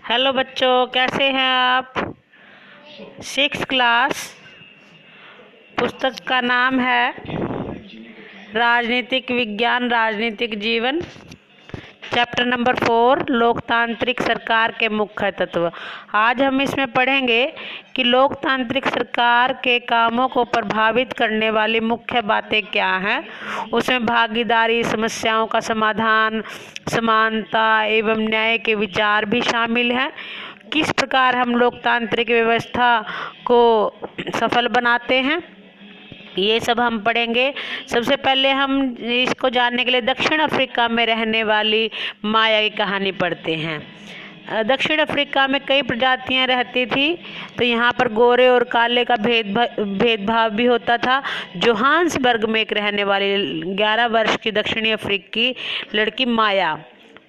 Hello बच्चों, कैसे हैं आप। 6th class. पुस्तक का नाम है राजनीतिक विज्ञान राजनीतिक जीवन। चैप्टर नंबर 4 लोकतांत्रिक सरकार के मुख्य तत्व। आज हम इसमें पढ़ेंगे कि लोकतांत्रिक सरकार के कामों को प्रभावित करने वाली मुख्य बातें क्या हैं। उसमें भागीदारी, समस्याओं का समाधान, समानता एवं न्याय के विचार भी शामिल हैं। किस प्रकार हम लोकतांत्रिक व्यवस्था को सफल बनाते हैं, ये सब हम पढ़ेंगे। सबसे पहले हम इसको जानने के लिए दक्षिण अफ्रीका में रहने वाली माया की कहानी पढ़ते हैं। दक्षिण अफ्रीका में कई प्रजातियां रहती थी, तो यहाँ पर गोरे और काले का भेदभाव भी होता था। जोहान्सबर्ग में एक रहने वाली 11 वर्ष की दक्षिणी अफ्रीकी लड़की माया,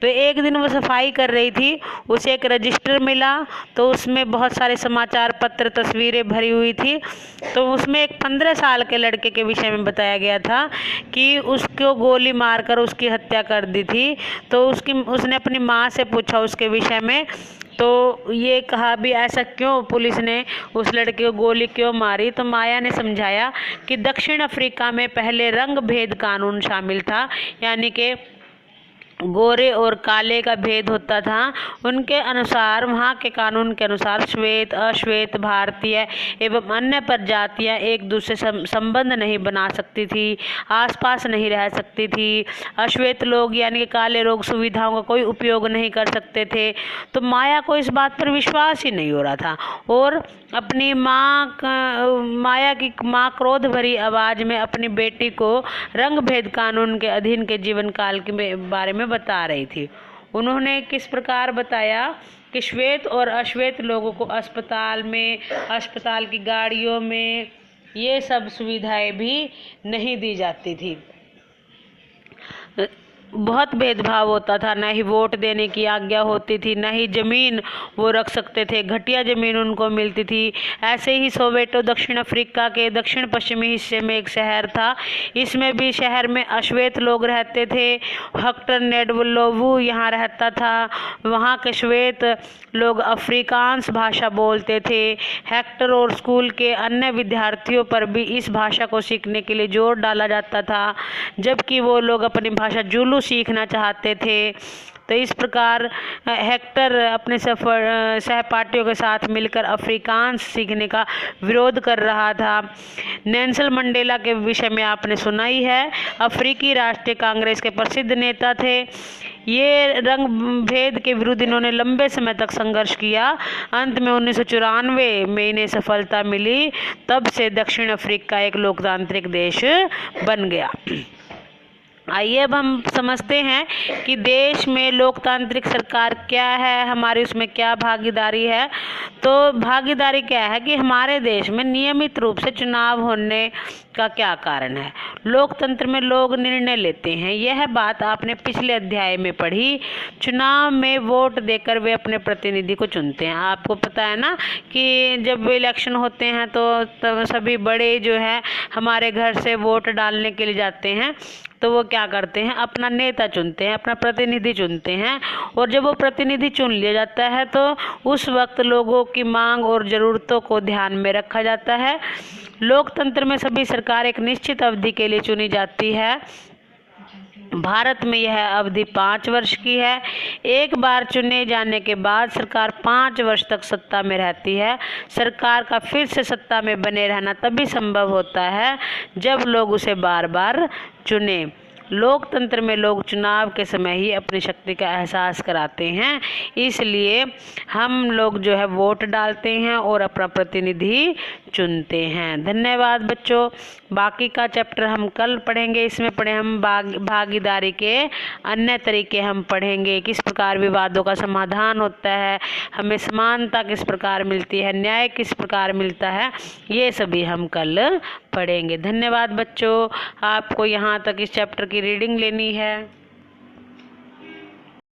तो एक दिन वो सफाई कर रही थी, उसे एक रजिस्टर मिला, तो उसमें बहुत सारे समाचार पत्र, तस्वीरें भरी हुई थी। तो उसमें एक 15 साल के लड़के के विषय में बताया गया था कि उसको गोली मारकर उसकी हत्या कर दी थी। तो उसने अपनी माँ से पूछा उसके विषय में, तो ये कहा भी ऐसा क्यों, पुलिस ने उस लड़के को गोली क्यों मारी। तो माया ने समझाया कि दक्षिण अफ्रीका में पहले रंग भेद कानून शामिल था, यानी कि गोरे और काले का भेद होता था। उनके अनुसार, वहाँ के कानून के अनुसार श्वेत, अश्वेत, भारतीय एवं अन्य प्रजातियाँ एक दूसरे से संबंध नहीं बना सकती थी, आसपास नहीं रह सकती थी। अश्वेत लोग यानी कि काले लोग सुविधाओं का कोई उपयोग नहीं कर सकते थे। तो माया को इस बात पर विश्वास ही नहीं हो रहा था, और अपनी माया की माँ क्रोध भरी आवाज़ में अपनी बेटी को रंग भेद कानून के अधीन के जीवन काल के बारे में बता रही थी। उन्होंने किस प्रकार बताया कि श्वेत और अश्वेत लोगों को अस्पताल में, अस्पताल की गाड़ियों में ये सब सुविधाएं भी नहीं दी जाती थी। बहुत भेदभाव होता था, न ही वोट देने की आज्ञा होती थी, न ही ज़मीन वो रख सकते थे, घटिया ज़मीन उनको मिलती थी। ऐसे ही सोवेटो दक्षिण अफ्रीका के दक्षिण पश्चिमी हिस्से में एक शहर था, इसमें भी शहर में अश्वेत लोग रहते थे। हेक्टर नेडवलोवू यहाँ रहता था। वहाँ के श्वेत लोग अफ्रीकांस भाषा बोलते थे। हेक्टर और स्कूल के अन्य विद्यार्थियों पर भी इस भाषा को सीखने के लिए जोर डाला जाता था, जबकि वो लोग अपनी भाषा जुलू सीखना चाहते थे। तो इस प्रकार हेक्टर अपने सहपाठियों के साथ मिलकर अफ्रीकांस सीखने का विरोध कर रहा था। नेल्सन मंडेला के विषय में आपने सुना ही है, अफ्रीकी राष्ट्रीय कांग्रेस के प्रसिद्ध नेता थे। ये रंग भेद के विरुद्ध इन्होंने लंबे समय तक संघर्ष किया। अंत में 1994 में इन्हें सफलता मिली। तब से दक्षिण अफ्रीका एक लोकतांत्रिक देश बन गया। आइए अब हम समझते हैं कि देश में लोकतांत्रिक सरकार क्या है, हमारी उसमें क्या भागीदारी है। तो भागीदारी क्या है कि हमारे देश में नियमित रूप से चुनाव होने का क्या कारण है। लोकतंत्र में लोग निर्णय लेते हैं, यह बात आपने पिछले अध्याय में पढ़ी। चुनाव में वोट देकर वे अपने प्रतिनिधि को चुनते हैं। आपको पता है ना कि जब इलेक्शन होते हैं तो सभी बड़े जो है हमारे घर से वोट डालने के लिए जाते हैं, तो वो क्या करते हैं, अपना नेता चुनते हैं, अपना प्रतिनिधि चुनते हैं। और जब वो प्रतिनिधि चुन लिया जाता है तो उस वक्त लोगों की मांग और ज़रूरतों को ध्यान में रखा जाता है। लोकतंत्र में सभी सरकार एक निश्चित अवधि के लिए चुनी जाती है। भारत में यह अवधि 5 वर्ष की है। एक बार चुने जाने के बाद सरकार 5 वर्ष तक सत्ता में रहती है। सरकार का फिर से सत्ता में बने रहना तभी संभव होता है जब लोग उसे बार बार चुने। लोकतंत्र में लोग चुनाव के समय ही अपनी शक्ति का एहसास कराते हैं, इसलिए हम लोग जो है वोट डालते हैं और अपना प्रतिनिधि चुनते हैं। धन्यवाद बच्चों। बाकी का चैप्टर हम कल पढ़ेंगे। इसमें पढ़े हम भागीदारी के अन्य तरीके हम पढ़ेंगे, किस प्रकार विवादों का समाधान होता है, हमें समानता किस प्रकार मिलती है, न्याय किस प्रकार मिलता है, ये सभी हम कल पढ़ेंगे। धन्यवाद बच्चों। आपको यहाँ तक इस चैप्टर की रीडिंग लेनी है।